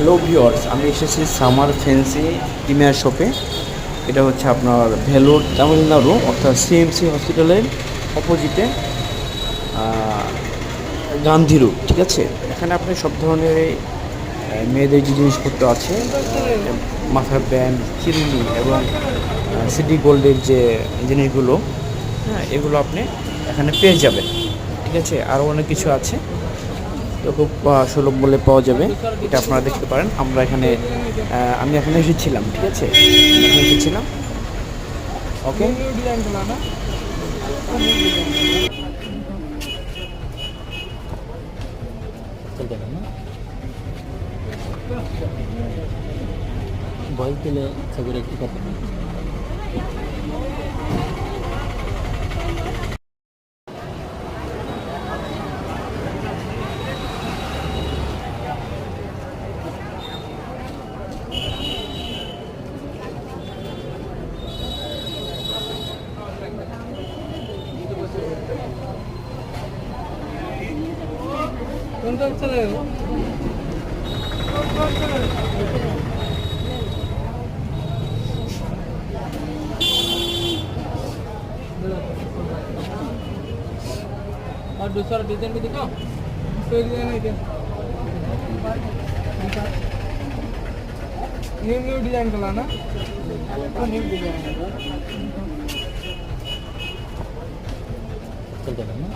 Hello viewers, আমি এসেছি summer fancy premier শপে। এটা হচ্ছে আপনার ভেলোর তামিলনাড়ু, অর্থাৎ সিএমসি হসপিটালের অপোজিটে গান্ধী রোড, ঠিক আছে। এখানে আপনি সব ধরনের মেয়েদের যে জিনিসপত্র আছে, মাথার ব্যান্ড, চিরুনি এবং সিটি গোল্ডের যে জিনিসগুলো, হ্যাঁ, এগুলো আপনি এখানে পেয়ে যাবেন, ঠিক আছে। আরও অনেক কিছু আছে, তো খুব সুলভ মূল্যে পাওয়া যাবে। এটা আপনারা দেখতে পারেন। আমি এখানে এসেছিলাম, ঠিক আছে, এখানে এসেছিলাম। ওকে, চলতে পারে না ভয়েস দিলে ছবির একটু কথা কোনটা চলে और दूसरा डिजाइन भी दिखाओ। कोई डिजाइन नहीं क्या न्यू न्यू डिजाइन का लाना तो न्यू डिजाइन চলতে পারে না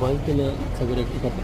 ভয়েস দিলে ছবির একটু কথা